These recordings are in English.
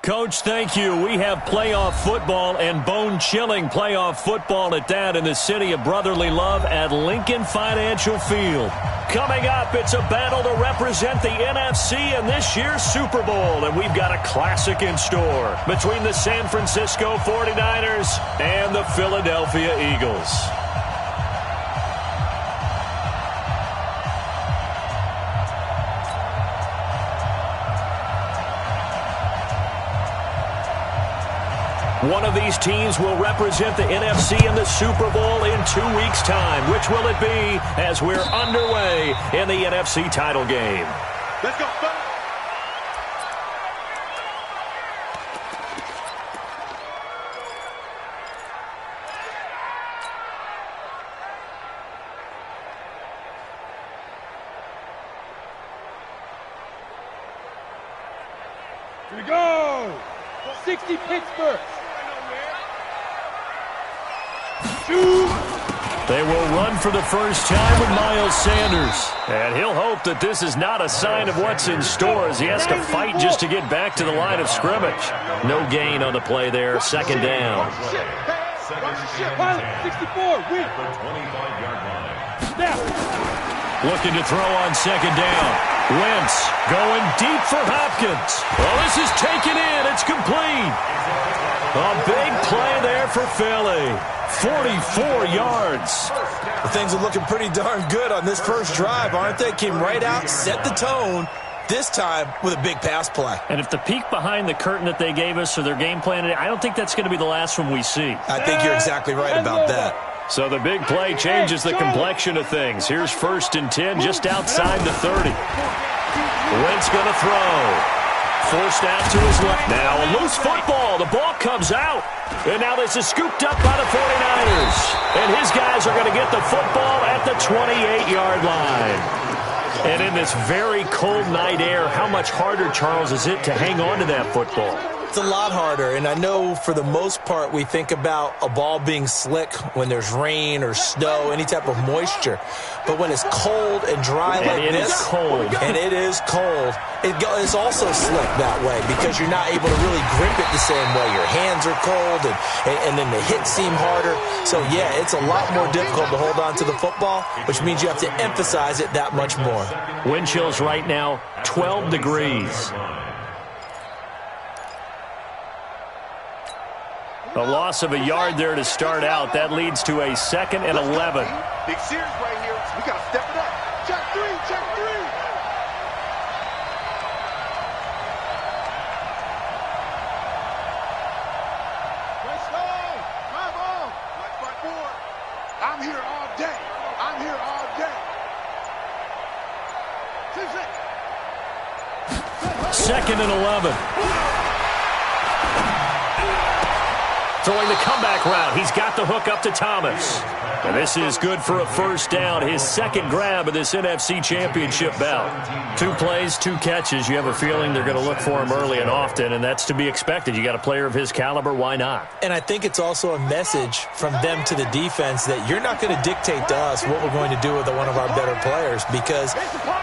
Coach, thank you. We have playoff football and bone-chilling playoff football at that in the city of brotherly love at Lincoln Financial Field. Coming up, it's a battle to represent the NFC in this year's Super Bowl, and we've got a classic in store between the San Francisco 49ers and the Philadelphia Eagles. One of these teams will represent the NFC in the Super Bowl in 2 weeks' time. Which will it be as we're underway in the NFC title game? Let's go, fellas. Here we go. 60 Pittsburgh. They will run for the first time with Miles Sanders. And he'll hope that this is not a sign of what's in store as he has to fight just to get back to the line of scrimmage. No gain on the play there, second down. 64, win. Looking to throw on second down. Wentz going deep for Hopkins. Well, this is taken in. It's complete. A big play there for Philly. 44 yards. Well, things are looking pretty darn good on this first drive, aren't they? Came right out, set the tone, this time with a big pass play. And if the peek behind the curtain that they gave us or their game plan, I don't think that's going to be the last one we see. I think you're exactly right about that. So the big play changes the complexion of things. Here's 1st and 10 just outside the 30. Wentz going to throw. Forced out to his left. Now a loose football. The ball comes out. And now this is scooped up by the 49ers. And his guys are going to get the football at the 28-yard line. And in this very cold night air, how much harder, Charles, is it to hang on to that football? It's a lot harder, and I know for the most part we think about a ball being slick when there's rain or snow, any type of moisture. But when it's cold and dry like this, and it is cold, it's also slick that way because you're not able to really grip it the same way. Your hands are cold, and then the hits seem harder. So, yeah, it's a lot more difficult to hold on to the football, which means you have to emphasize it that much more. Wind chills right now, 12 degrees. A loss of a yard there to start out. That leads to a 2nd and 11. Big series right here. We got to step it up. Check three, check three. Let's go. Come on. Let's fight forward. I'm here all day. I'm here all day. 2nd and 11. Throwing the comeback route. He's got the hook up to Thomas. And this is good for a first down. His second grab of this NFC Championship bout. 2 plays, 2 catches. You have a feeling they're going to look for him early and often, and that's to be expected. You got a player of his caliber, why not? And I think it's also a message from them to the defense that you're not going to dictate to us what we're going to do with one of our better players, because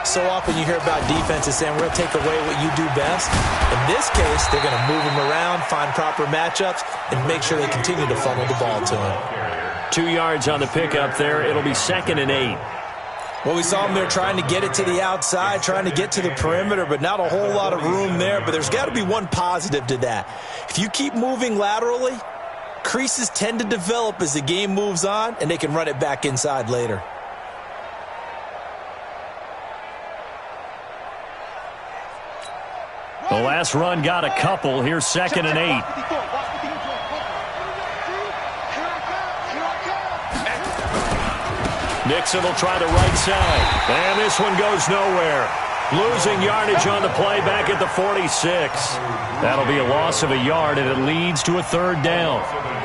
so often you hear about defenses saying we're going to take away what you do best. In this case, they're going to move him around, find proper matchups, and make sure they continue to funnel the ball to him. 2 yards on the pickup there. It'll be 2nd and 8. Well, we saw him there trying to get it to the outside, trying to get to the perimeter, but not a whole lot of room there. But there's got to be one positive to that. If you keep moving laterally, creases tend to develop as the game moves on, and they can run it back inside later. The last run got a couple. Here's 2nd and 8. Nixon will try the right side. And this one goes nowhere. Losing yardage on the play back at the 46. That'll be a loss of a yard, and it leads to a 3rd down.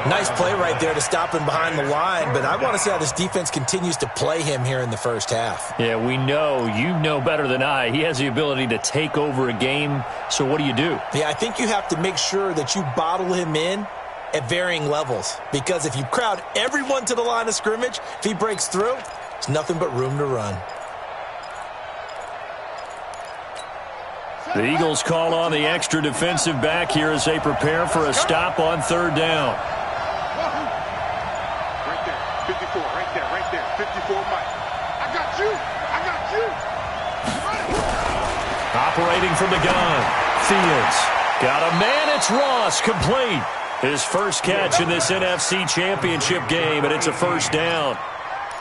Nice play right there to stop him behind the line, but I want to see how this defense continues to play him here in the first half. Yeah, we know. You know better than I. He has the ability to take over a game, so what do you do? Yeah, I think you have to make sure that you bottle him in at varying levels, because if you crowd everyone to the line of scrimmage, if he breaks through, there's nothing but room to run. The Eagles call on the extra defensive back here as they prepare for a stop on third down. Right there, 54, right there, 54, Mike. I got you. Operating from the gun, Fields. Got a man, it's Ross, complete. His first catch in this NFC Championship game, and it's a first down.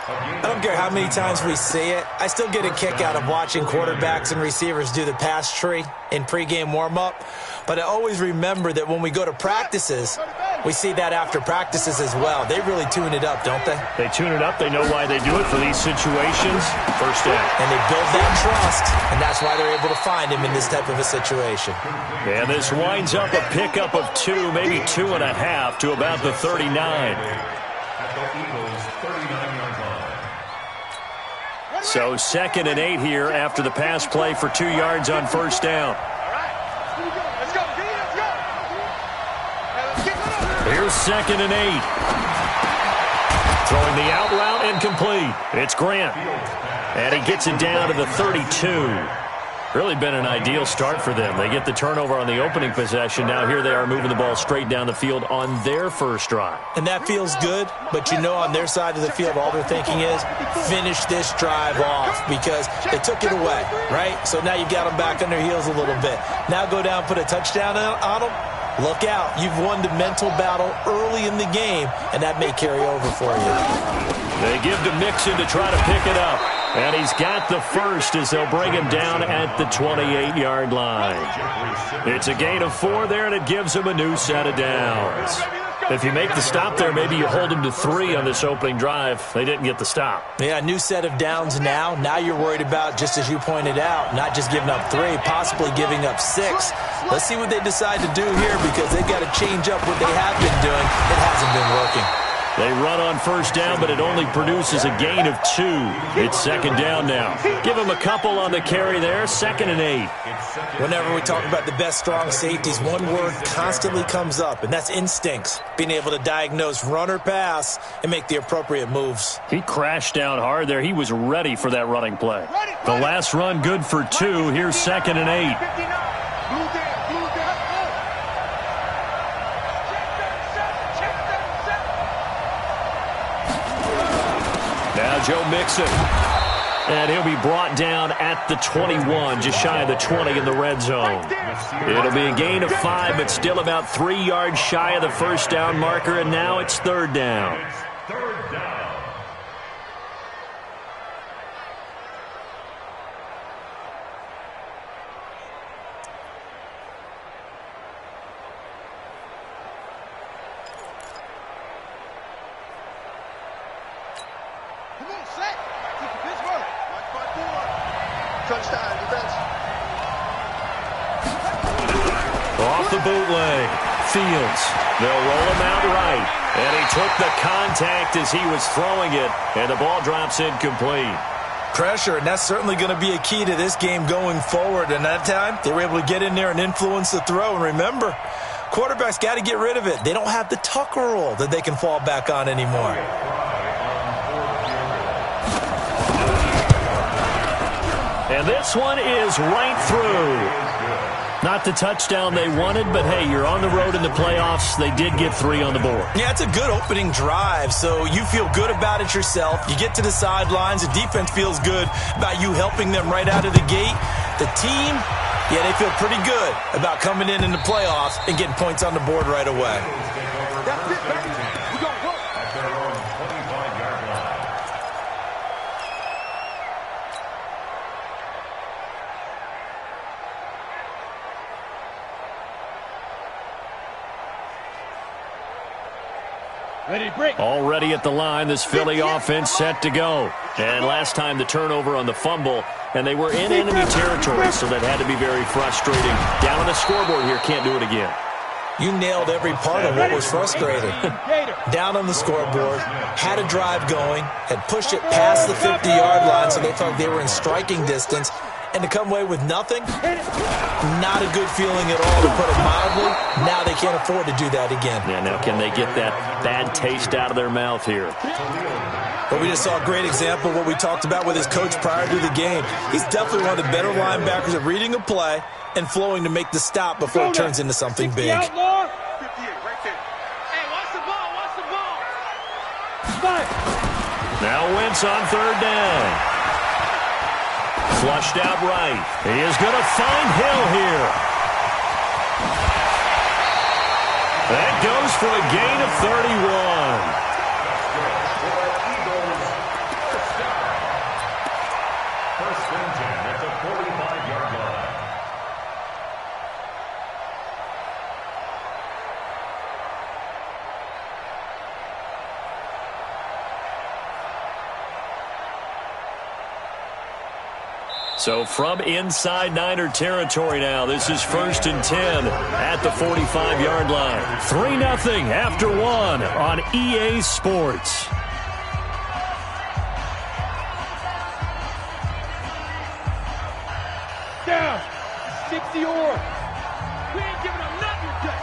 I don't care how many times we see it. I still get a kick out of watching quarterbacks and receivers do the pass tree in pregame warm-up. But I always remember that when we go to practices, we see that after practices as well. They really tune it up, don't they? They tune it up. They know why they do it for these situations. First down. And they build that trust, and that's why they're able to find him in this type of a situation. And this winds up a pickup of 2, maybe 2.5 to about the 39. So 2nd and 8 here after the pass play for 2 yards on first down. Here's 2nd and 8. Throwing the out route incomplete. It's Grant. And he gets it down to the 32. Really been an ideal start for them. They get the turnover on the opening possession. Now here they are moving the ball straight down the field on their first drive. And that feels good, but you know on their side of the field all they're thinking is finish this drive off because they took it away, right? So now you've got them back on their heels a little bit. Now go down, put a touchdown on them. Look out. You've won the mental battle early in the game, and that may carry over for you. They give to Mixon to try to pick it up. And he's got the first as they'll bring him down at the 28-yard line. It's a gain of 4 there, and it gives him a new set of downs. If you make the stop there, maybe you hold him to 3 on this opening drive. They didn't get the stop. Yeah, new set of downs now. Now you're worried about, just as you pointed out, not just giving up 3, possibly giving up 6. Let's see what they decide to do here because they've got to change up what they have been doing. It hasn't been working. They run on first down, but it only produces a gain of 2. It's 2nd down now. Give them a couple on the carry there, 2nd and 8. Whenever we talk about the best strong safeties, one word constantly comes up, and that's instincts. Being able to diagnose run or pass and make the appropriate moves. He crashed down hard there. He was ready for that running play. The last run good for 2. Here's 2nd and 8. Now Joe Mixon. And he'll be brought down at the 21, just shy of the 20 in the red zone. It'll be a gain of 5, but still about 3 yards shy of the first down marker, and now it's 3rd down. Off the bootleg, Fields. They'll roll him out right. And he took the contact as he was throwing it, and the ball drops incomplete. Pressure, and that's certainly going to be a key to this game going forward. And that time, they were able to get in there and influence the throw. And remember, quarterbacks got to get rid of it. They don't have the Tucker rule that they can fall back on anymore. And this one is right through. Not the touchdown they wanted, but hey, you're on the road in the playoffs. They did get 3 on the board. Yeah, it's a good opening drive, so you feel good about it yourself. You get to the sidelines. The defense feels good about you helping them right out of the gate. The team, yeah, they feel pretty good about coming in the playoffs and getting points on the board right away. That's it, baby. We're going to work. Already at the line, this Philly offense set to go. And last time the turnover on the fumble, and they were in enemy territory, so that had to be very frustrating. Down on the scoreboard here, can't do it again. You nailed every part of what was frustrating. Down on the scoreboard, had a drive going, had pushed it past the 50-yard line, so they thought they were in striking distance. And to come away with nothing, not a good feeling at all, to put it mildly. Now they can't afford to do that again. Yeah, now can they get that bad taste out of their mouth here? But we just saw a great example of what we talked about with his coach prior to the game. He's definitely one of the better linebackers at reading a play and flowing to make the stop before it turns into something big. 58 right there. Hey, watch the ball, watch the ball. Now Wentz on third down. Flushed out right. He is going to find Hill here. That goes for a gain of 31. First and 10 at the 45-yard line. So from inside Niner territory now, this is first and 10 at the 45-yard line. 3-0 after one on EA Sports. Down. 60 or. We ain't giving up nothing today.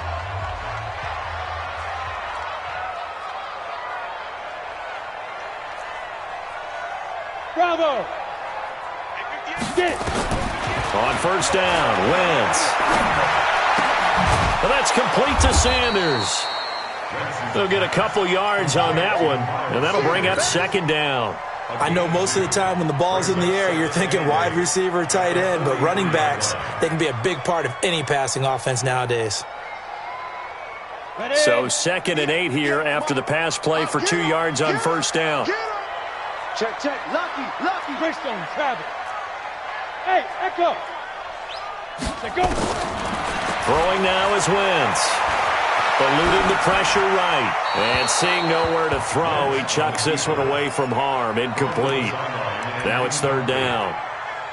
Bravo. On first down, Wentz. Well, that's complete to Sanders. They'll get a couple yards on that one, and that'll bring up second down. I know most of the time when the ball's in the air, you're thinking wide receiver, tight end, but running backs, they can be a big part of any passing offense nowadays. So 2nd and 8 here after the pass play for 2 yards on first down. Check, check. Lucky. Wrist on Travis. Hey, Echo. Let's go. Throwing now is Wentz. Eluding the pressure right. And seeing nowhere to throw, he chucks this one away from harm. Incomplete. Now it's third down.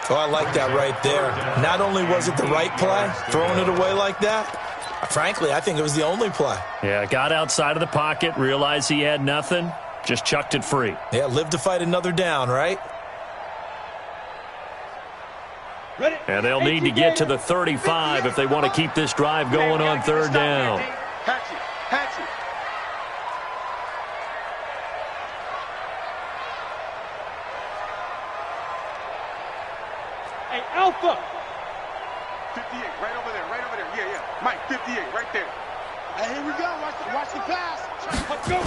Oh, I like that right there. Not only was it the right play, throwing it away like that, frankly, I think it was the only play. Yeah, got outside of the pocket, realized he had nothing, just chucked it free. Yeah, live to fight another down, right? And they'll need to get to the 35 if they want to keep this drive going on third down. Hatchet. Hey, Alpha. 58, right over there. Yeah. Mike, 58, right there. Hey, here we go. Watch the pass. Let's go.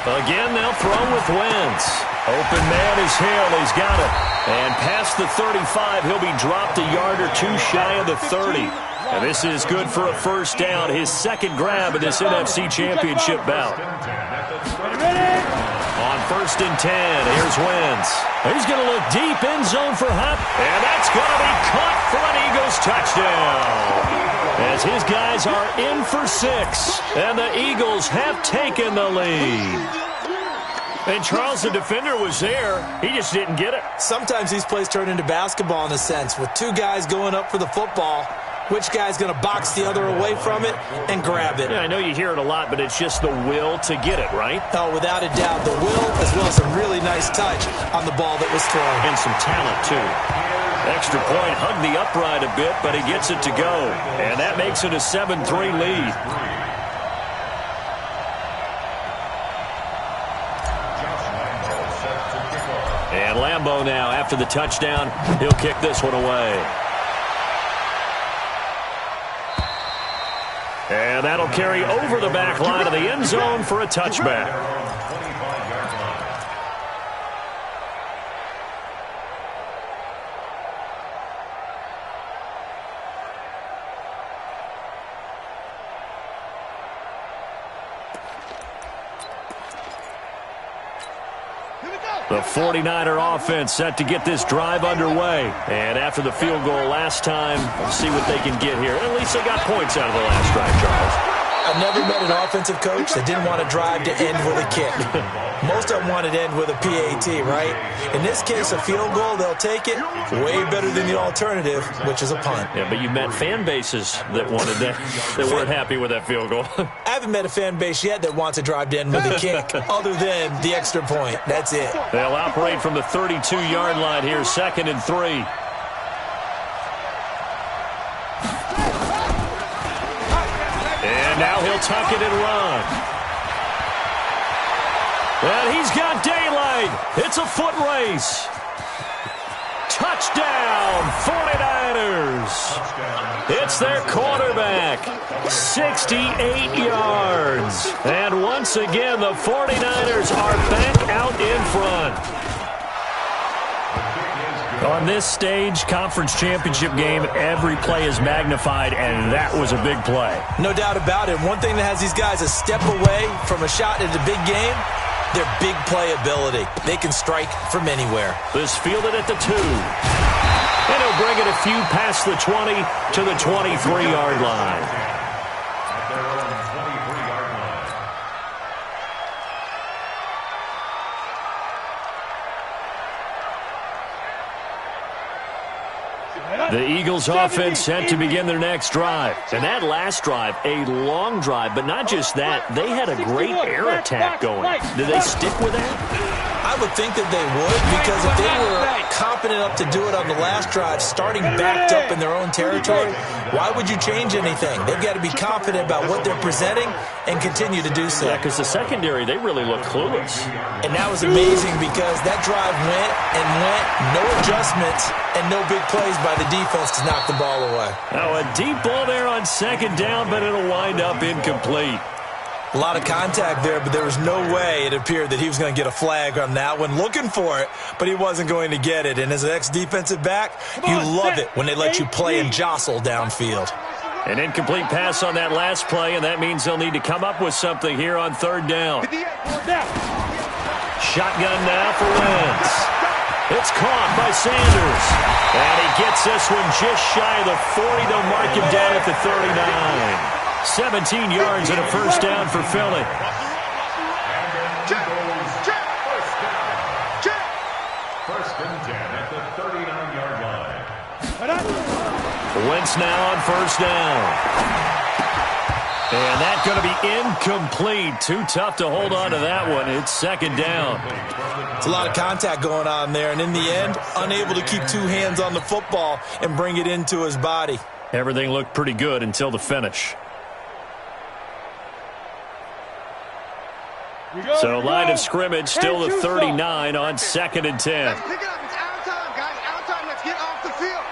Again, they'll throw with Wentz. Open man is Hill. He's got it. And past the 35, he'll be dropped a yard or two shy of the 30. And this is good for a first down. His second grab in this NFC Championship bout. On first and 10, here's Wentz. He's going to look deep end zone for Hop. And that's going to be caught for an Eagles touchdown. As his guys are in for 6. And the Eagles have taken the lead. And Charles, the defender, was there. He just didn't get it. Sometimes these plays turn into basketball in a sense, with two guys going up for the football. Which guy's going to box the other away from it and grab it? Yeah, I know you hear it a lot, but it's just the will to get it, right? Oh, without a doubt. The will as well as some really nice touch on the ball that was thrown. And some talent, too. Extra point, hugged the upright a bit, but he gets it to go. And that makes it a 7-3 lead. And Lambeau now, after the touchdown, he'll kick this one away. And that'll carry over the back line of the end zone for a touchback. The 49er offense set to get this drive underway. And after the field goal last time, we'll see what they can get here. At least they got points out of the last drive, Charles. I've never met an offensive coach that didn't want to drive to end with a kick. Most of them want to end with a PAT, right? In this case, a field goal, they'll take it. Way better than the alternative, which is a punt. Yeah, but you met fan bases that wanted that, that weren't happy with that field goal. I haven't met a fan base yet that wants to drive to end with a kick, other than the extra point. That's it. They'll operate from the 32-yard line here, 2nd and 3. And now he'll tuck it and run. And he's got daylight. It's a foot race. Touchdown, 49ers. It's their quarterback. 68 yards. And once again, the 49ers are back out in front. On this stage, conference championship game, every play is magnified, and that was a big play. No doubt about it. One thing that has these guys a step away from a shot in the big game, their big play ability. They can strike from anywhere. This fielded at the 2. And he'll bring it a few past the 20 to the 23-yard line. At their own 23-yard line. The Eagles offense set to begin their next drive. And that last drive, a long drive, but not just that, they had a great air attack going. Did they stick with that? I would think that they would, because if they were competent enough to do it on the last drive, starting backed up in their own territory, why would you change anything? They've got to be confident about what they're presenting and continue to do so. Yeah, because the secondary, they really look clueless. And that was amazing because that drive went and went, no adjustments and no big plays by the defense to knock the ball away. Now a deep ball there on second down, but it'll wind up incomplete. A lot of contact there, but there was no way it appeared that he was going to get a flag on that one. Looking for it, but he wasn't going to get it. And as an ex-defensive back, you love it when they let you play and jostle downfield. An incomplete pass on that last play, and that means they'll need to come up with something here on third down. Shotgun now for Wentz. It's caught by Sanders. And he gets this one just shy of the 40. They'll mark him down at the 39. 17 yards and a first down for Philly. First and 10 at the 39-yard line. Wentz now on first down. And that's going to be incomplete. Too tough to hold on to that one. It's second down. It's a lot of contact going on there, and in the end, unable to keep two hands on the football and bring it into his body. Everything looked pretty good until the finish. So line of scrimmage still the 39 on second and 10. Let's pick it up. It's out of time, guys. Out of time. Let's get off the field.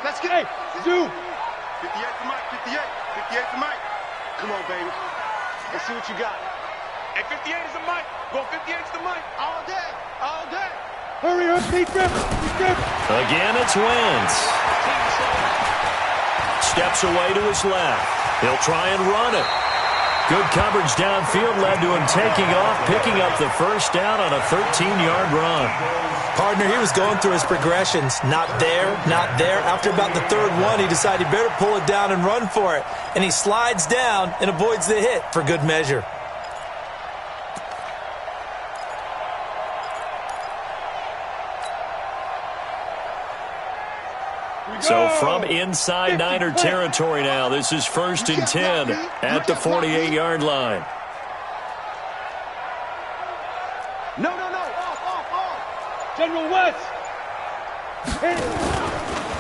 Let's get it. 58 to Mike. 58. 58 to Mike. Come on, baby. Let's see what you got. Hey, 58 is the Mike. Go 58 is the Mike. All day. All day. Hurry up, Pete Griffin. Again, it's Wentz. Steps away to his left. He'll try and run it. Good coverage downfield led to him taking off, picking up the first down on a 13-yard run. Partner, he was going through his progressions. Not there, not there. After about the third one, he decided he better pull it down and run for it. And he slides down and avoids the hit for good measure. So from inside Niner territory now, this is first and 10 at the 48-yard line. No. Off. General Wentz.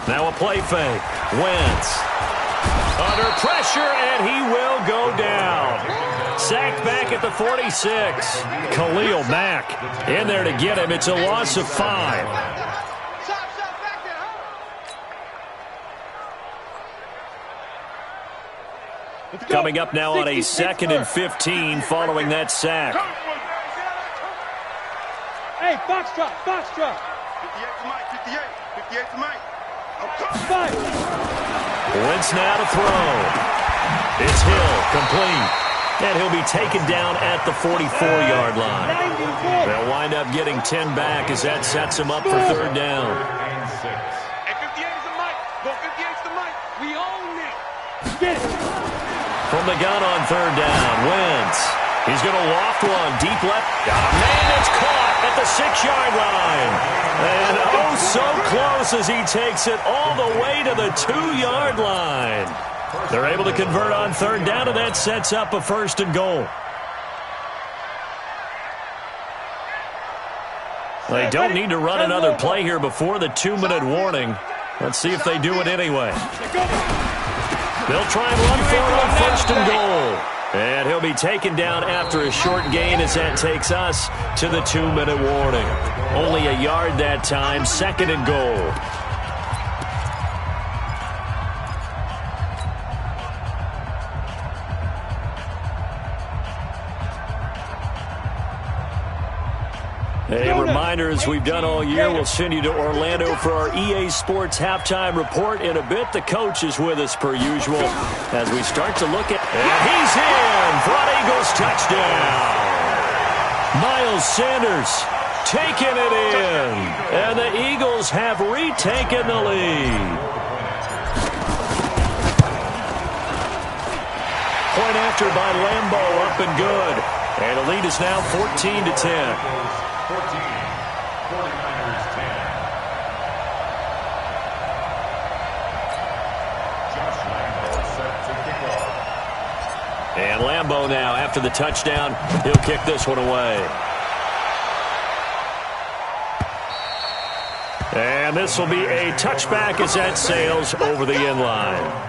Now a play fake. Wentz under pressure, and he will go down. Sacked back at the 46. Khalil Mack in there to get him. It's a loss of 5. Coming up now on a second and 15 following that sack. Hey, Foxtrot. 58 to Mike. 58 to Mike. Wentz now to throw. It's Hill, complete. And he'll be taken down at the 44-yard line. They'll wind up getting 10 back as that sets him up for third down. Hey, 58 is the Mike. Go 58 to Mike. We own it. Get it. From the gun on third down, Wentz. He's going to loft one deep left. Man, it's caught at the 6-yard line. And oh, so close as he takes it all the way to the 2-yard line. They're able to convert on third down, and that sets up a first and goal. They don't need to run another play here before the 2-minute warning. Let's see if they do it anyway. They'll try and run for it on first and goal. And he'll be taken down after a short gain as that takes us to the 2-minute warning. Only a yard that time, second and goal. reminder, as we've done all year, we'll send you to Orlando for our EA Sports halftime report in a bit. The coach is with us per usual as we start to look at... And he's in for an Eagles touchdown. Miles Sanders taking it in. And the Eagles have retaken the lead. Point after by Lambo, up and good. And the lead is now 14-10. 14, 49ers 10. Josh Lambo set to kick off. And Lambo now, after the touchdown, he'll kick this one away. And this will be a touchback as that sails over the end line.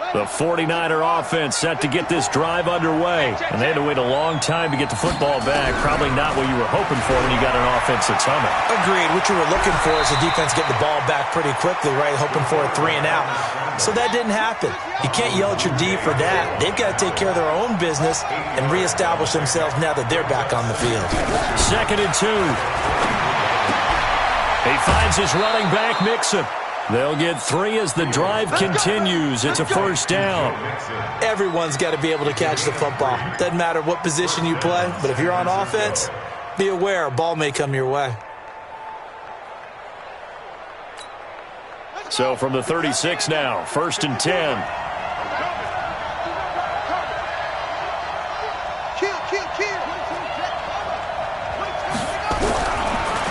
The 49er offense set to get this drive underway. And they had to wait a long time to get the football back. Probably not what you were hoping for when you got an offense that's humming. Agreed. What you were looking for is the defense get the ball back pretty quickly, right? Hoping for a 3 and out. So that didn't happen. You can't yell at your D for that. They've got to take care of their own business and reestablish themselves now that they're back on the field. 2nd and 2. He finds his running back, Mixon. They'll get 3 as the drive continues. It's a first down. Everyone's got to be able to catch the football. Doesn't matter what position you play, but if you're on offense, be aware a ball may come your way. So from the 36 now, 1st and 10.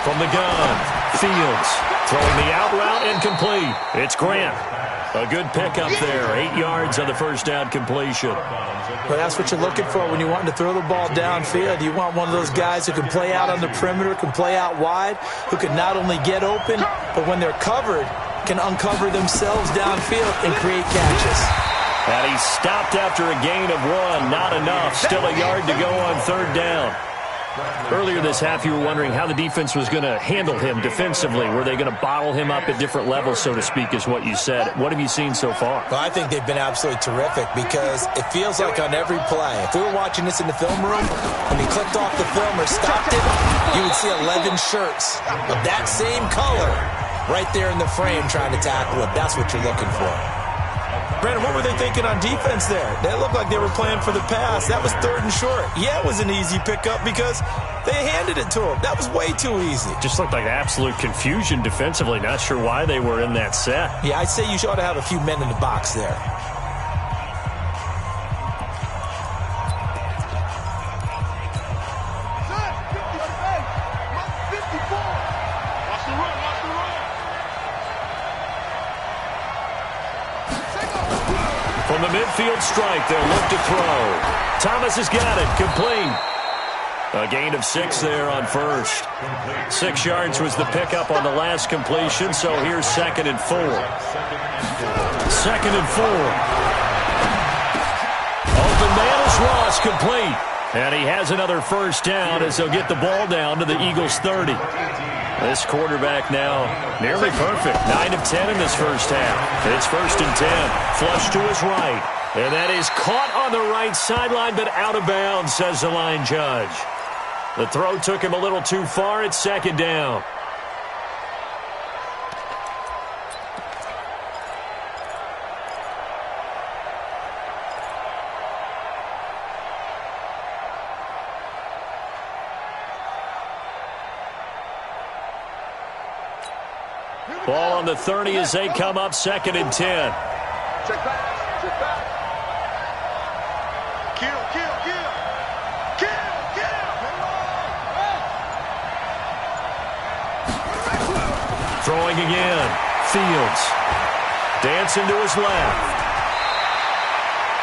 From the gun, Fields throwing the out route incomplete. It's Grant. A good pickup there. 8 yards on the first down completion. Well, that's what you're looking for when you want to throw the ball downfield. You want one of those guys who can play out on the perimeter, can play out wide, who can not only get open, but when they're covered, can uncover themselves downfield and create catches. And he stopped after a gain of 1. Not enough. Still a yard to go on 3rd down. Earlier this half, you were wondering how the defense was going to handle him defensively. Were they going to bottle him up at different levels, so to speak, is what you said. What have you seen so far? Well, I think they've been absolutely terrific because it feels like on every play, if we were watching this in the film room, when he clicked off the film or stopped it, you would see 11 shirts of that same color right there in the frame trying to tackle it. That's what you're looking for. Brandon, what were they thinking on defense there? They looked like they were playing for the pass. That was 3rd and short. Yeah, it was an easy pickup because they handed it to him. That was way too easy. Just looked like absolute confusion defensively. Not sure why they were in that set. Yeah, I'd say you ought to have a few men in the box there. From the midfield strike, they'll look to throw. Thomas has got it. Complete. A gain of 6 there on first. 6 yards was the pickup on the last completion, so here's 2nd and 4. 2nd and 4. Open man is Ross, complete. And he has another first down as they'll get the ball down to the Eagles' 30. This quarterback now nearly perfect. 9 of 10 in this first half. It's 1st and 10. Flush to his right. And that is caught on the right sideline, but out of bounds, says the line judge. The throw took him a little too far. It's 2nd down. Ball on the 30 as they come up 2nd and 10. Check back. Check back. Kill. Throwing again. Fields. Dancing to his left.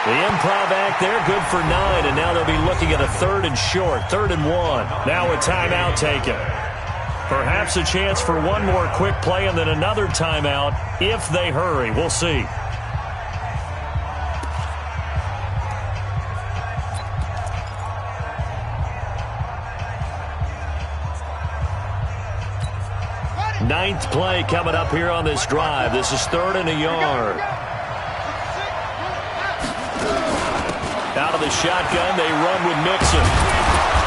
The improv act there, good for 9, and now they'll be looking at a 3rd and short, 3rd and 1. Now a timeout taken. Perhaps a chance for one more quick play and then another timeout if they hurry. We'll see. Ninth play coming up here on this drive. This is 3rd and a yard. Out of the shotgun, they run with Mixon.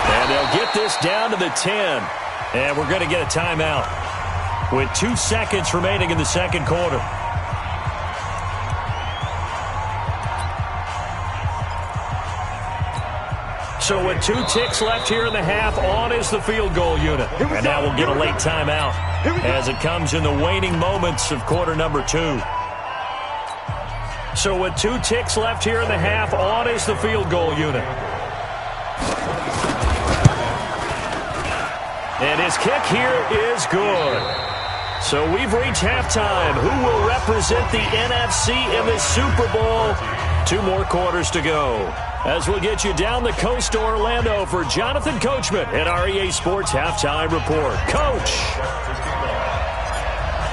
And they'll get this down to the 10. And we're going to get a timeout with 2 seconds remaining in the second quarter. So with 2 ticks left here in the half, on is the field goal unit. And now we'll get a late timeout as it comes in the waning moments of quarter number 2. So with 2 ticks left here in the half, on is the field goal unit. And his kick here is good. So we've reached halftime. Who will represent the NFC in this Super Bowl? 2 more quarters to go. As we'll get you down the coast to Orlando for Jonathan Coachman at our EA Sports Halftime Report. Coach!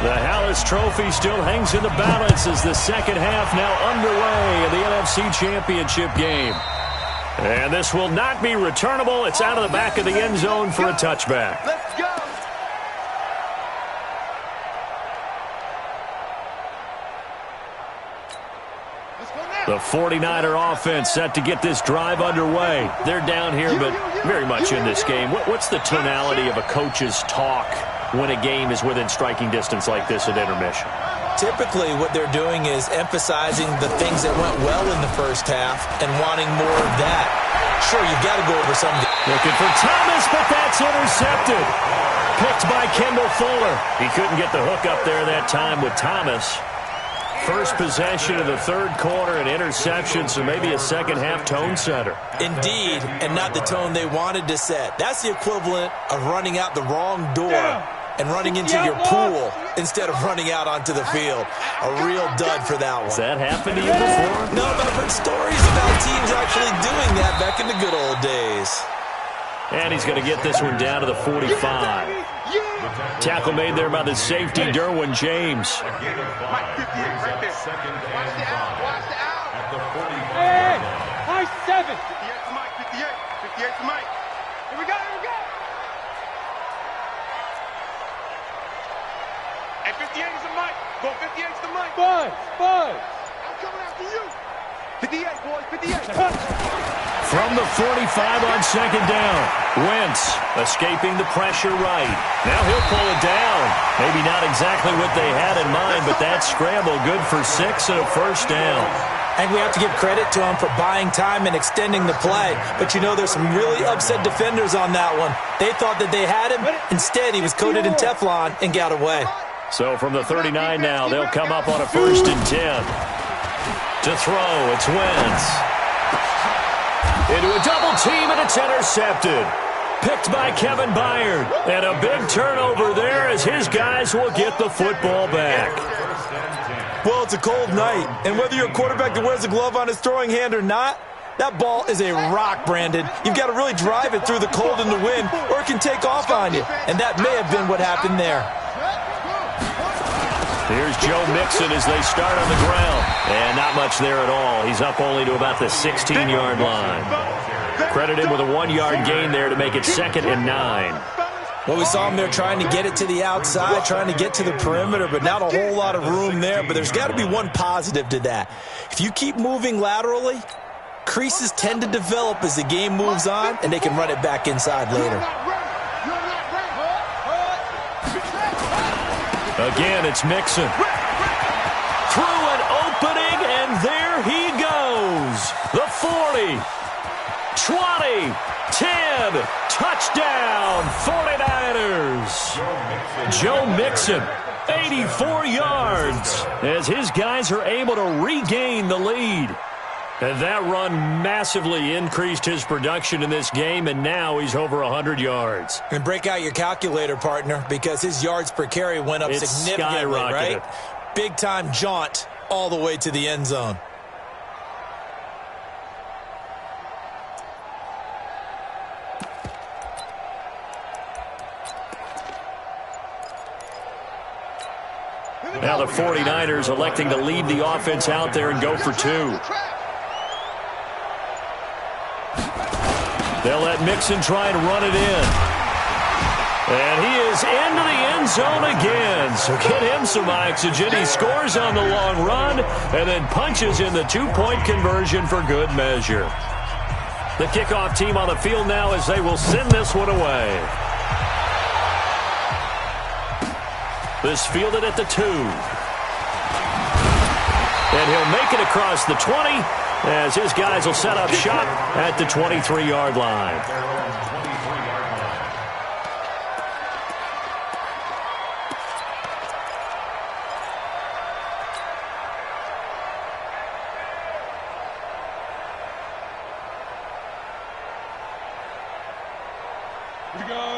The Hallis Trophy still hangs in the balance as the second half now underway in the NFC Championship game. And this will not be returnable. It's out of the back of the end zone for a touchback. Let's go. The 49er offense set to get this drive underway. They're down here, but very much in this game. What's the tonality of a coach's talk when a game is within striking distance like this at intermission? Typically, what they're doing is emphasizing the things that went well in the first half and wanting more of that. Sure, you've got to go over some. Looking for Thomas, but that's intercepted. Picked by Kendall Fuller. He couldn't get the hook up there that time with Thomas. First possession of the third quarter, an interception, so maybe a second-half tone setter. Indeed, and not the tone they wanted to set. That's the equivalent of running out the wrong door and running into your pool instead of running out onto the field. A real dud for that one. Has that happened to you before? No, but I've heard stories about teams actually doing that back in the good old days. And he's going to get this one down to the 45. Tackle made there by the safety, Derwin James. Hey, high 7. 58 to Mike, 58 to Mike. Here we go, here we go. Hey, 58 is the Mike. Go 58 to the Mike. Buzz. I'm coming after you. 58, boys, 58. From the 45 on second down. Wentz escaping the pressure right. Now he'll pull it down. Maybe not exactly what they had in mind, but that scramble good for 6 and a first down. And we have to give credit to him for buying time and extending the play. But you know, there's some really upset defenders on that one. They thought that they had him. Instead, he was coated in Teflon and got away. So from the 39 now, they'll come up on a 1st and 10. To throw, it's Wentz. Into a double team, and it's intercepted. Picked by Kevin Byard. And a big turnover there as his guys will get the football back. Well, it's a cold night, and whether you're a quarterback that wears a glove on his throwing hand or not, that ball is a rock, Brandon. You've got to really drive it through the cold and the wind, or it can take off on you. And that may have been what happened there. Here's Joe Mixon as they start on the ground. And not much there at all. He's up only to about the 16-yard line. Credit him with a 1-yard gain there to make it 2nd and 9. Well, we saw him there trying to get it to the outside, trying to get to the perimeter, but not a whole lot of room there. But there's got to be one positive to that. If you keep moving laterally, creases tend to develop as the game moves on, and they can run it back inside later. Again, it's Mixon. Through an opening, and there he goes. The 40, 20, 10, touchdown, 49ers. Joe Mixon, 84 yards, as his guys are able to regain the lead. And that run massively increased his production in this game, and now he's over 100 yards. And break out your calculator, partner, because his yards per carry went up significantly, right? Big-time jaunt all the way to the end zone. Now the 49ers electing to lead the offense out there and go for 2. They'll let Mixon try and run it in. And he is into the end zone again. So get him some oxygen. He scores on the long run and then punches in the two-point conversion for good measure. The kickoff team on the field now as they will send this one away. This fielded at the 2. And he'll make it across the 20 as his guys will set up shop at the 23-yard line.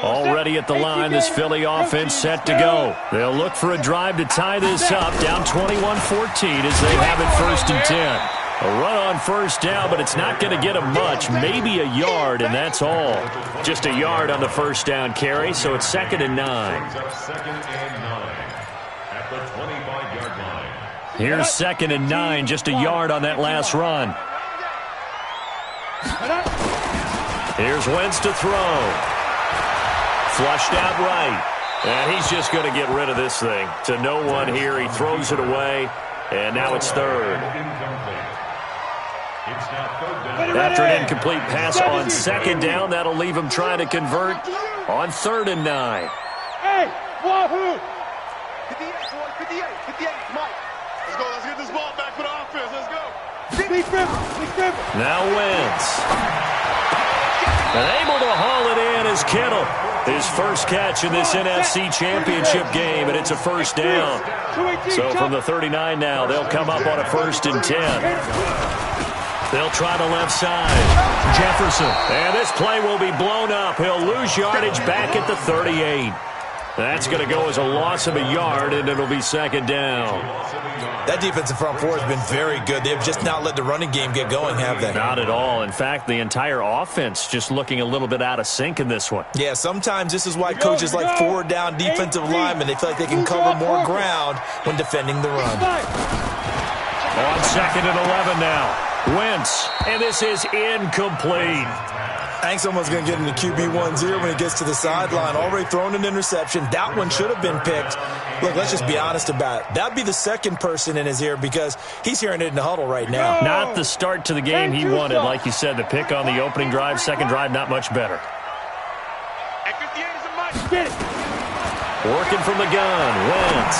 Already at the line, this Philly offense set to go. They'll look for a drive to tie this up, down 21-14 as they have it 1st and 10. A run on first down, but it's not going to get them much, maybe a yard, and that's all. Just a yard on the first down carry, so it's 2nd and 9. Here's 2nd and 9, just a yard on that last run. Here's Wentz to throw. Flushed out right. And he's just going to get rid of this thing. To no one here. He throws it away. And now it's 3rd. After an incomplete pass on 2nd down, that'll leave him trying to convert on 3rd and 9. Hey, wahoo! 58, 58, Mike. Let's go. Let's get this ball back for the offense. Let's go. Now Wentz. And able to haul it in is Kittle. His first catch in this NFC Championship game, and it's a 1st down. So from the 39 now, they'll come up on a 1st and 10. They'll try the left side. Jefferson. And this play will be blown up. He'll lose yardage back at the 38. That's going to go as a loss of a yard, and it'll be 2nd down. That defensive front four has been very good. They've just not let the running game get going, have they? Not at all. In fact, the entire offense just looking a little bit out of sync in this one. Yeah, sometimes this is why coaches like forward-down defensive linemen, they feel like they can cover more ground when defending the run. On 2nd and 11 now. Wentz, and this is incomplete. I think someone's going to get into QB1-0 when he gets to the sideline. Already thrown an interception. That one should have been picked. Look, let's just be honest about it. That'd be the second person in his ear because he's hearing it in the huddle right now. Not the start to the game he wanted. Like you said, the pick on the opening drive, second drive, not much better. Working from the gun, Wentz.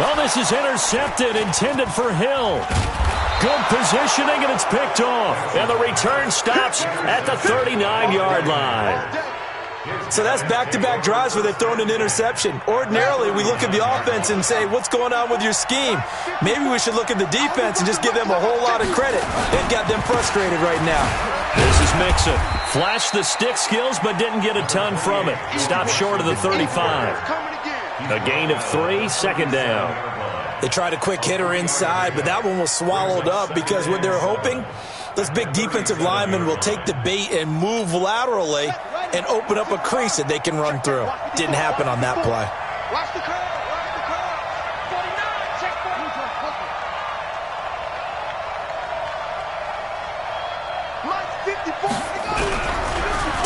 Oh, this is intercepted, intended for Hill. Good positioning, and it's picked off. And the return stops at the 39-yard line. So that's back-to-back drives where they've thrown an interception. Ordinarily, we look at the offense and say, what's going on with your scheme? Maybe we should look at the defense and just give them a whole lot of credit. They've got them frustrated right now. This is Mixon. Flashed the stick skills, but didn't get a ton from it. Stopped short of the 35. A gain of 3, 2nd down. They tried a quick hitter inside, but that one was swallowed up because what they're hoping, this big defensive lineman will take the bait and move laterally and open up a crease that they can run through. Didn't happen on that play. Watch the crowd.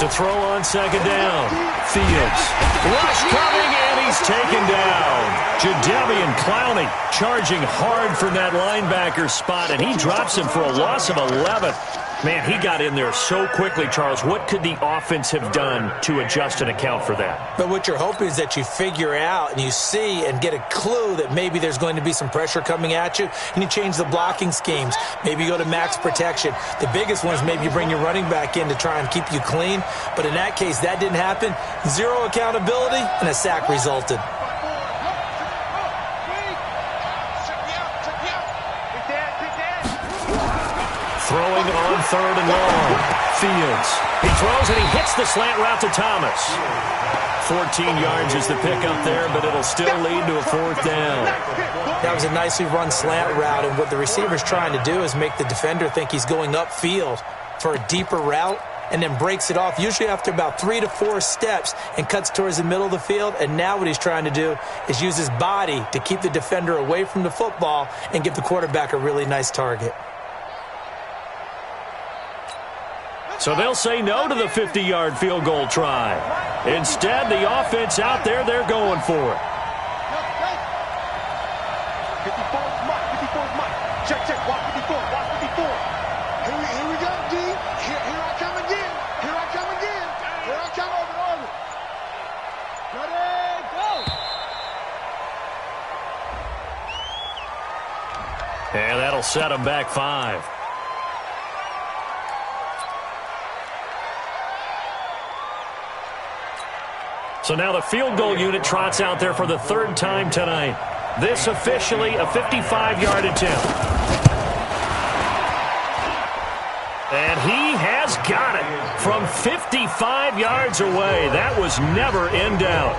To throw on 2nd down. Fields. Rush coming, and he's taken down. Jadeveon Clowney charging hard from that linebacker spot, and he drops him for a loss of 11. Man, he got in there so quickly, Charles. What could the offense have done to adjust and account for that? But what you're hoping is that you figure out and you see and get a clue that maybe there's going to be some pressure coming at you, and you change the blocking schemes. Maybe you go to max protection. The biggest one is maybe you bring your running back in to try and keep you clean. But in that case, that didn't happen. 0 accountability, and a sack resulted. Throwing on 3rd and long. Fields. He throws and he hits the slant route to Thomas. 14 yards is the pickup there, but it'll still lead to a 4th down. That was a nicely run slant route, and what the receiver's trying to do is make the defender think he's going upfield for a deeper route and then breaks it off, usually after about 3 to 4 steps, and cuts towards the middle of the field. And now what he's trying to do is use his body to keep the defender away from the football and give the quarterback a really nice target. So they'll say no to the 50-yard field goal try. Instead, the offense out there, they're going for it. 54's Mike. 54's Mike. Check, check. Watch 54. Watch 54. Here we go, D. Here I come again. Here I come again. Here I come over. Ready, go. And that'll set them back 5. So now the field goal unit trots out there for the 3rd time tonight. This officially a 55-yard attempt. And he has got it from 55 yards away. That was never in doubt.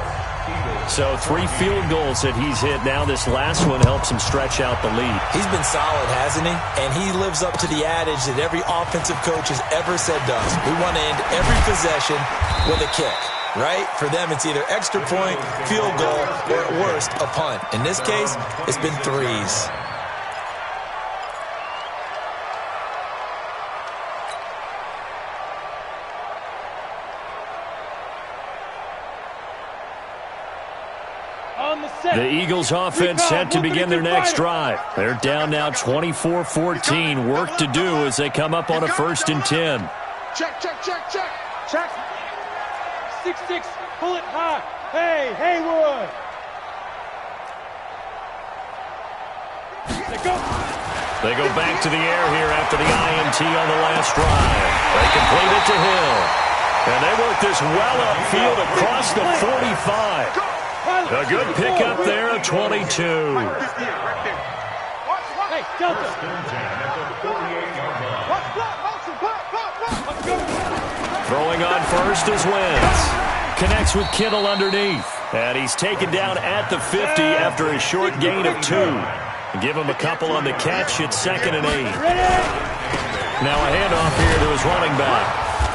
So 3 field goals that he's hit now. This last one helps him stretch out the lead. He's been solid, hasn't he? And he lives up to the adage that every offensive coach has ever said to us. We want to end every possession with a kick. Right? For them, it's either extra point, field goal, or at worst, a punt. In this case, it's been 3s. The Eagles offense set to begin their next drive. They're down now 24-14. Work to do as they come up on a 1st and 10. Check, check, check, check. Check. 6-6, pull it high. Hey, Haywood. They go back to the air here after the INT on the last drive. They complete it to Hill. And they work this well upfield across the 45. A good pickup there at 22. Hey, Delta. Throwing on first is Wentz. Connects with Kittle underneath. And he's taken down at the 50 after a short gain of 2. Give him a couple on the catch. It's 2nd and 8. Now a handoff here to his running back.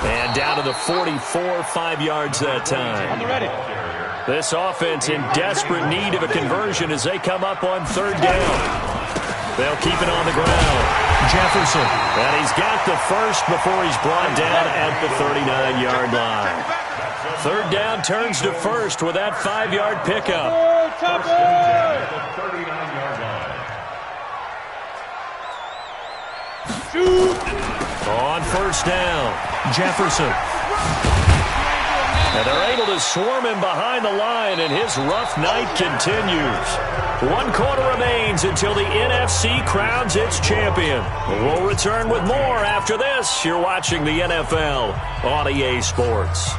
And down to the 44, 5 yards that time. On the ready. This offense in desperate need of a conversion as they come up on 3rd down. They'll keep it on the ground. Jefferson. And he's got the first before he's brought down at the 39-yard line. 3rd down turns to 1st with that 5-yard pickup. On 1st down, Jefferson. And they're able to swarm him behind the line, and his rough night continues. 1 quarter remains until the NFC crowns its champion. We'll return with more after this. You're watching the NFL on EA Sports.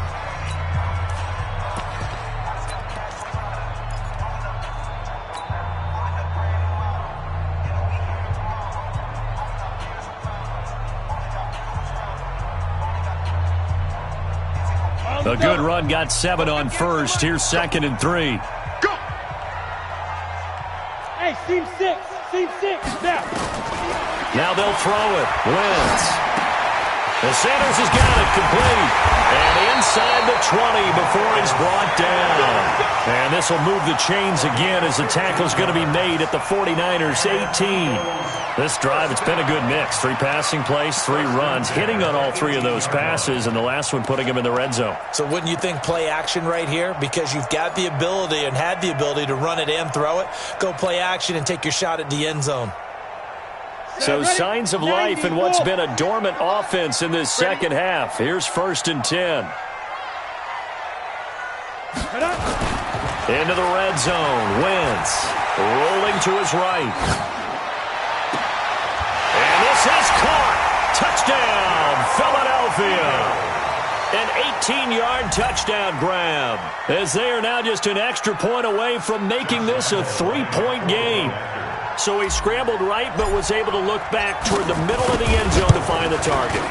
A good run, got 7 on first. Here's 2nd and 3. Go! Hey, seam 6. Now they'll throw it. Wentz. And Sanders has got it complete. And inside the 20 before he's brought down. And this will move the chains again as the tackle's going to be made at the 49ers 18. This drive, it's been a good mix. 3 passing plays, 3 runs, hitting on all 3 of those passes, and the last one putting him in the red zone. So wouldn't you think play action right here? Because you've got the ability and had the ability to run it and throw it. Go play action and take your shot at the end zone. So signs of life in what's been a dormant offense in this second half. Here's 1st and 10. Into the red zone. Wentz rolling to his right. And this is caught. Touchdown, Philadelphia. An 18-yard touchdown grab, as they are now just an extra point away from making this a 3-point game. So he scrambled right, but was able to look back toward the middle of the end zone to find the target.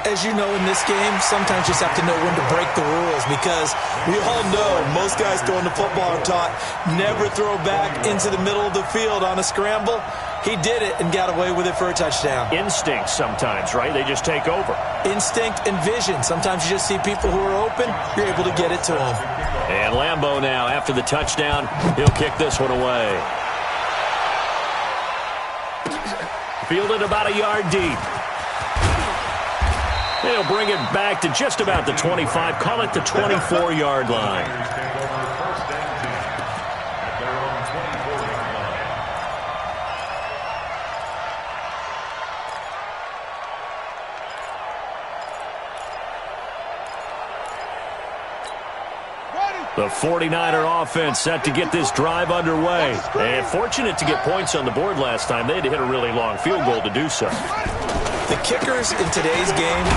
As you know, in this game, sometimes you just have to know when to break the rules, because we all know most guys throwing the football are taught never throw back into the middle of the field on a scramble. He did it and got away with it for a touchdown. Instinct sometimes, right? They just take over. Instinct and vision. Sometimes you just see people who are open, you're able to get it to them. And Lambeau now, after the touchdown, he'll kick this one away. Fielded about a yard deep. They'll bring it back to just about the 25, call it the 24-yard line. The 49er offense set to get this drive underway. And fortunate to get points on the board last time. They had to hit a really long field goal to do so. The kickers in today's game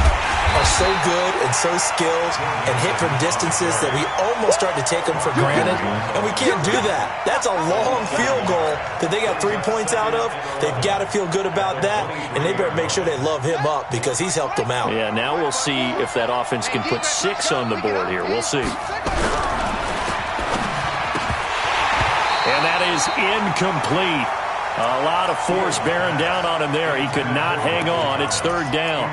are so good and so skilled and hit from distances that we almost start to take them for granted. And we can't do that. That's a long field goal that they got 3 points out of. They've got to feel good about that. And they better make sure they love him up because he's helped them out. Yeah, now we'll see if that offense can put 6 on the board here. We'll see. And that is incomplete. A lot of force bearing down on him there. He could not hang on. It's third down.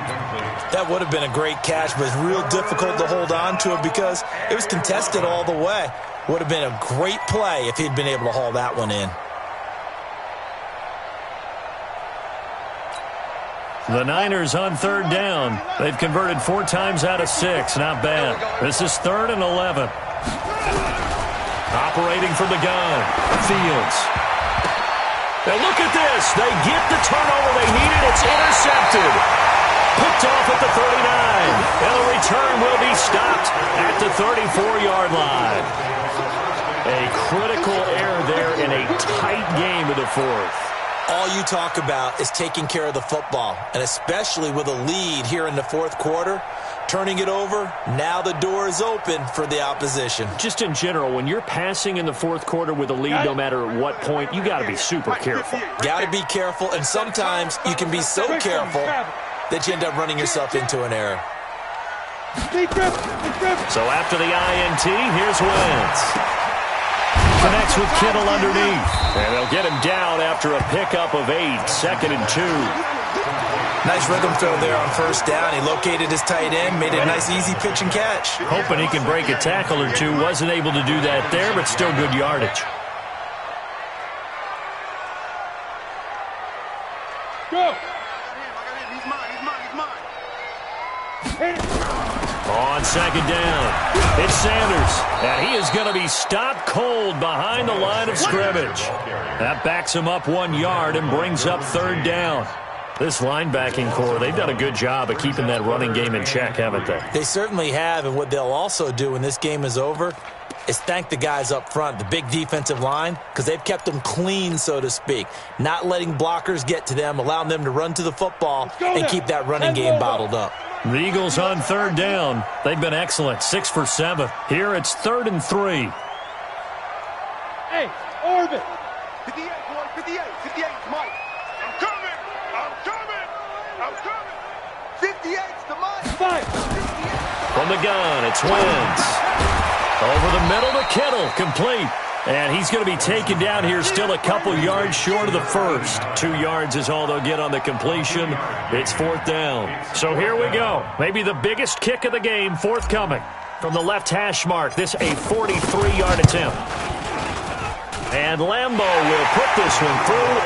That would have been a great catch, but it's real difficult to hold on to it because it was contested all the way. Would have been a great play if he'd been able to haul that one in. The Niners on third down. They've converted 4 times out of 6. Not bad. This is 3rd and 11. Operating from the gun. Fields. Now look at this. They get the turnover they needed. It's intercepted. Picked off at the 39. And the return will be stopped at the 34-yard line. A critical error there in a tight game of the 4th. All you talk about is taking care of the football, and especially with a lead here in the 4th quarter, turning it over, now the door is open for the opposition. Just in general, when you're passing in the 4th quarter with a lead, no matter at what point, you got to be super careful. Got to be careful, and sometimes you can be so careful that you end up running yourself into an error. So after the INT, here's Wentz. Connects with Kittle underneath. And they'll get him down after a pickup of 8, 2nd and 2. Nice rhythm throw there on first down. He located his tight end, made a nice easy pitch and catch. Hoping he can break a tackle or two. Wasn't able to do that there, but still good yardage. Go! He's mine. On 2nd down, it's Sanders, and he is going to be stopped cold behind the line of scrimmage. That backs him up 1 yard and brings up 3rd down. This linebacking core, they've done a good job of keeping that running game in check, haven't they? They certainly have, and what they'll also do when this game is over is thank the guys up front, the big defensive line, because they've kept them clean, so to speak, not letting blockers get to them, allowing them to run to the football and keep that running game bottled up. The Eagles on 3rd down. They've been excellent, 6 for 7. Here it's 3rd and 3. Hey, orbit. 58, boy, 58, 58, Mike. I'm coming. 58's the Mike. 5. From the gun, it's Wentz. Over the middle to Kittle, complete. And he's going to be taken down here, still a couple yards short of the first. 2 yards is all they'll get on the completion. It's 4th down. So here we go. Maybe the biggest kick of the game forthcoming. From the left hash mark, this a 43-yard attempt. And Lambeau will put this one through.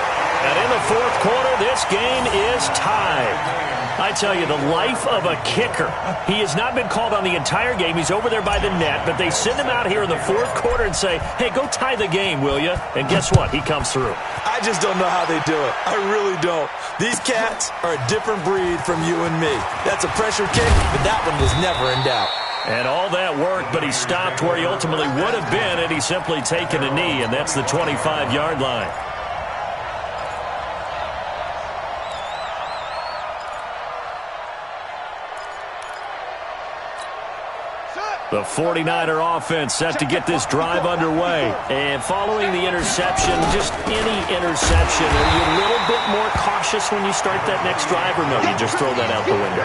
And in the 4th quarter, this game is tied. I tell you, the life of a kicker. He has not been called on the entire game. He's over there by the net, but they send him out here in the 4th quarter and say, hey, go tie the game, will you? And guess what? He comes through. I just don't know how they do it. I really don't. These cats are a different breed from you and me. That's a pressure kick, but that one was never in doubt. And all that work, but he stopped where he ultimately would have been had he simply taken a knee, and that's the 25-yard line. The 49er offense set to get this drive underway. And following the interception, just any interception, are you a little bit more cautious when you start that next drive, or no, you just throw that out the window?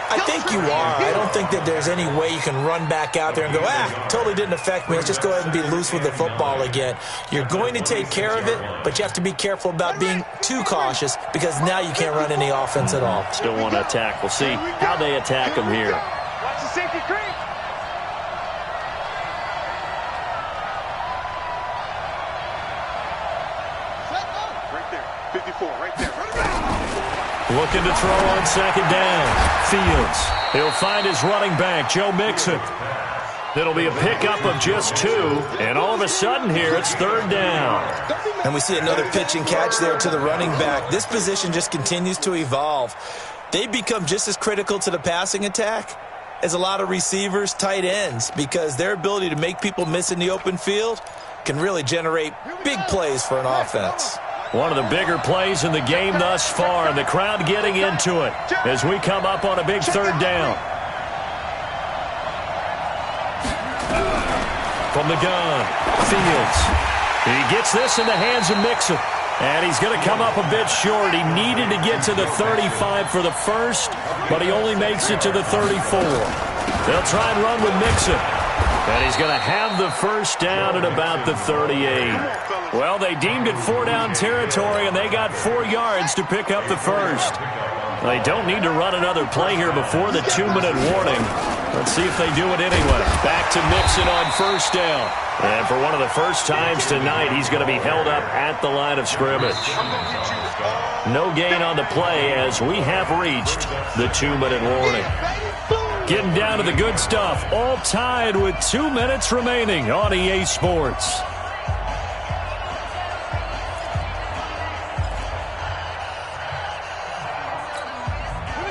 I think you are. I don't think that there's any way you can run back out there and go, totally didn't affect me. Let's just go ahead and be loose with the football again. You're going to take care of it, but you have to be careful about being too cautious because now you can't run any offense at all. Still want to attack. We'll see how they attack them here. Watch the safety creep. Looking to throw on second down. Fields. He'll find his running back, Joe Mixon. It'll be a pickup of just 2, and all of a sudden here it's third down. And we see another pitch and catch there to the running back. This position just continues to evolve. They become just as critical to the passing attack as a lot of receivers, tight ends, because their ability to make people miss in the open field can really generate big plays for an offense. One of the bigger plays in the game thus far, and the crowd getting into it as we come up on a big third down. From the gun, Fields. He gets this in the hands of Mixon. And he's going to come up a bit short. He needed to get to the 35 for the first, but he only makes it to the 34. They'll try and run with Mixon. And he's going to have the first down at about the 38. Well, they deemed it 4-down territory, and they got 4 yards to pick up the first. They don't need to run another play here before the 2-minute warning. Let's see if they do it anyway. Back to Mixon on first down. And for one of the first times tonight, he's going to be held up at the line of scrimmage. No gain on the play as we have reached the 2-minute warning. Getting down to the good stuff. All tied with 2 minutes remaining on EA Sports.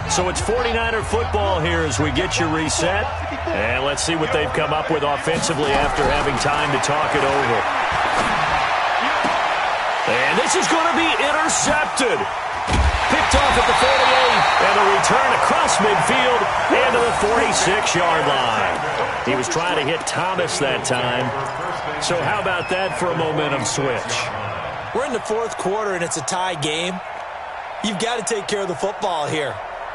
So it's 49er football here as we get you reset. And let's see what they've come up with offensively after having time to talk it over. And this is going to be intercepted. Picked off at the 48, and a return across midfield into the 46-yard line. He was trying to hit Thomas that time. So how about that for a momentum switch? We're in the fourth quarter, and it's a tie game. You've got to take care of the football here.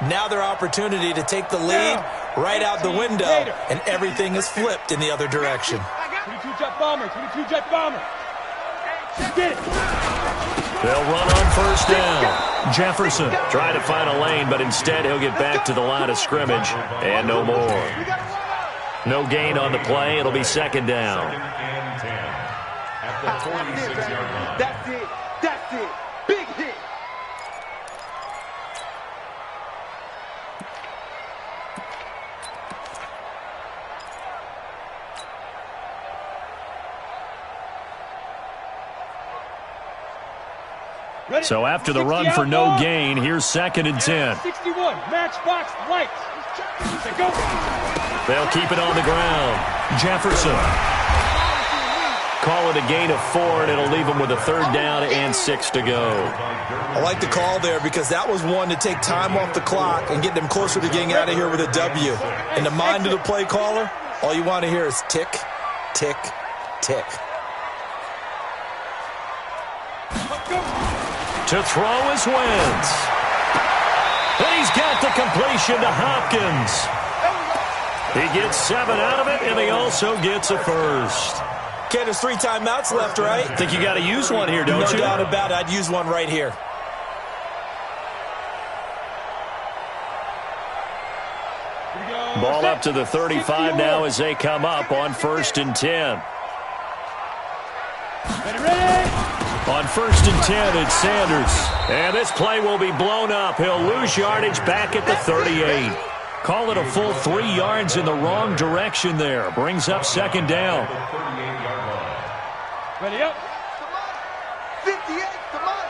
Now their opportunity to take the lead right out the window, and everything is flipped in the other direction. 22-jet bomber, 22-jet bomber. Get it. They'll run on first down. Jefferson trying to find a lane, but instead he'll get back to the line of scrimmage, and no more. No gain on the play. It'll be second down. At the 46-yard line. That's it. That's it. Big hit. So after the run for no gain, here's second and 10. 61, matchbox lights. Go. They'll keep it on the ground. Jefferson. Call it a gain of 4, and it'll leave them with a third down and 6 to go. I like the call there because that was one to take time off the clock and get them closer to getting out of here with a W. In the mind of the play caller, all you want to hear is tick, tick, tick. To throw is Wentz. And he's got the completion to Hopkins. He gets 7 out of it, and he also gets a first. Okay, there's 3 timeouts left, right? I think you got to use one here, don't you? No doubt about it. I'd use one right here. Ball up to the 35 now as they come up on first and 10. On first and 10, it's Sanders. And this play will be blown up. He'll lose yardage back at the 38. Call it a full 3 yards in the wrong direction there. Brings up second down. Ready up. 58, come on.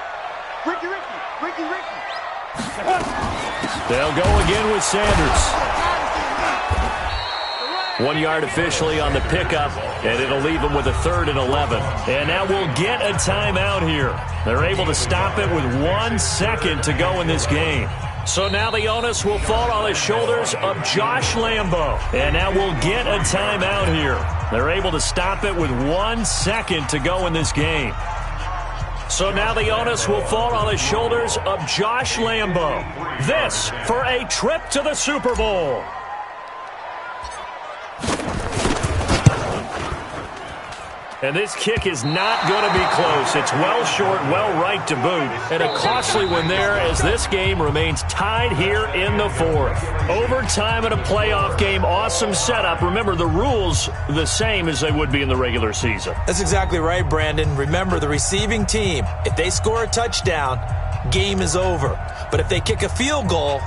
Ricky. They'll go again with Sanders. 1 yard officially on the pickup, and it'll leave them with a third and 11. And now we'll get a timeout here. They're able to stop it with 1 second to go in this game. So now the onus will fall on the shoulders of Josh Lambo. And now we'll get a timeout here. They're able to stop it with 1 second to go in this game. So now the onus will fall on the shoulders of Josh Lambo. This for a trip to the Super Bowl. And this kick is not going to be close. It's well short, well right to boot. And a costly one there as this game remains tied here in the fourth. Overtime in a playoff game, awesome setup. Remember, the rules the same as they would be in the regular season. That's exactly right, Brandon. Remember, the receiving team, if they score a touchdown, game is over. But if they kick a field goal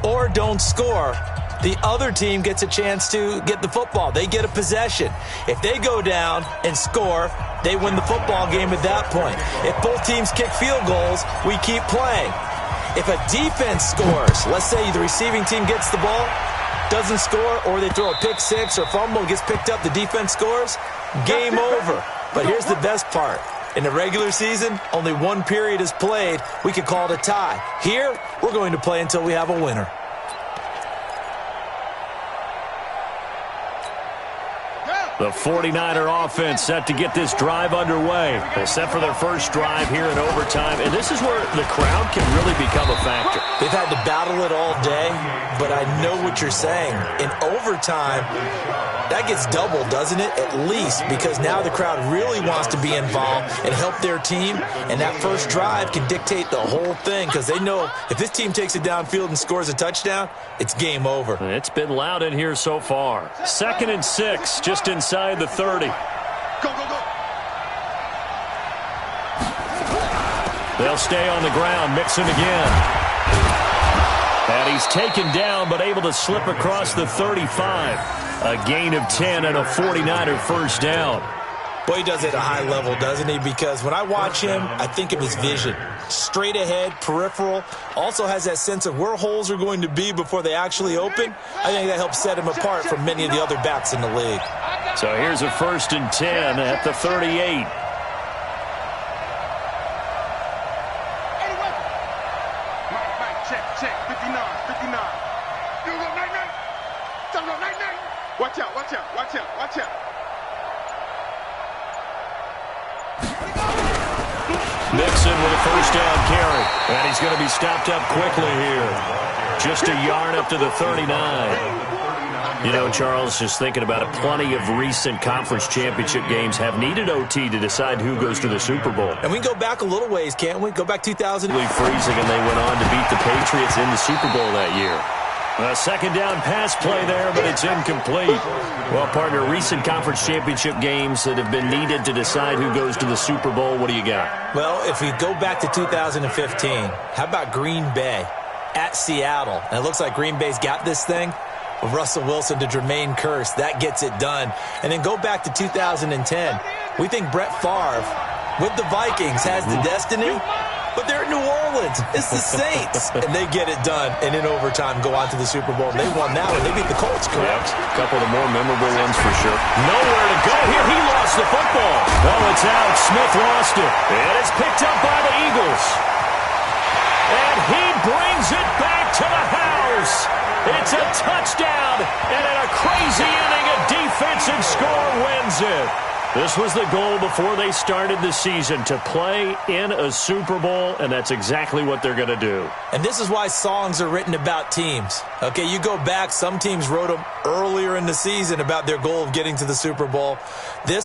or don't score, the other team gets a chance to get the football. They get a possession. If they go down and score, they win the football game at that point. If both teams kick field goals, we keep playing. If a defense scores, let's say the receiving team gets the ball, doesn't score, or they throw a pick six or fumble, gets picked up, the defense scores, game over. But here's the best part. In the regular season, only one period is played. We could call it a tie. Here, we're going to play until we have a winner. The 49er offense set to get this drive underway. They're set for their first drive here in overtime, and this is where the crowd can really become a factor. They've had to battle it all day, but I know what you're saying. In overtime, that gets doubled, doesn't it? At least, because now the crowd really wants to be involved and help their team, and that first drive can dictate the whole thing because they know if this team takes it downfield and scores a touchdown, it's game over. It's been loud in here so far. 2nd and 6, just inside the 30. Go, go, go. They'll stay on the ground. Mixon again. And he's taken down, but able to slip across the 35. A gain of 10 and a 49er first down. Boy, he does it at a high level, doesn't he? Because when I watch him, I think of his vision. Straight ahead, peripheral. Also has that sense of where holes are going to be before they actually open. I think that helps set him apart from many of the other backs in the league. So here's a 1st and 10 at the 38. Check, 59. You go, night. Watch out. Mixon with a first down carry. And he's going to be stopped up quickly here. Just a yard up to the 39. You know, Charles, just thinking about it, plenty of recent conference championship games have needed OT to decide who goes to the Super Bowl. And we can go back a little ways, can't we? Go back 2000. Freezing, and they went on to beat the Patriots in the Super Bowl that year. A 2nd down pass play there, but it's incomplete. Well, partner, recent conference championship games that have been needed to decide who goes to the Super Bowl, what do you got? Well, if we go back to 2015, how about Green Bay at Seattle? And it looks like Green Bay's got this thing. Russell Wilson to Jermaine Kearse, that gets it done. And then go back to 2010. We think Brett Favre with the Vikings has the destiny, but they're in New Orleans. It's the Saints, and they get it done. And in overtime, go on to the Super Bowl. And they won that one. They beat the Colts, correct? A couple of the more memorable ones for sure. Nowhere to go here. He lost the football. Oh, it's out. Smith lost it. And it's picked up by the Eagles. And he brings it back to the house. It's a touchdown, and in a crazy inning, a defensive score wins it. This was the goal before they started the season, to play in a Super Bowl, and that's exactly what they're going to do. And this is why songs are written about teams. Okay, you go back, some teams wrote them earlier in the season about their goal of getting to the Super Bowl. This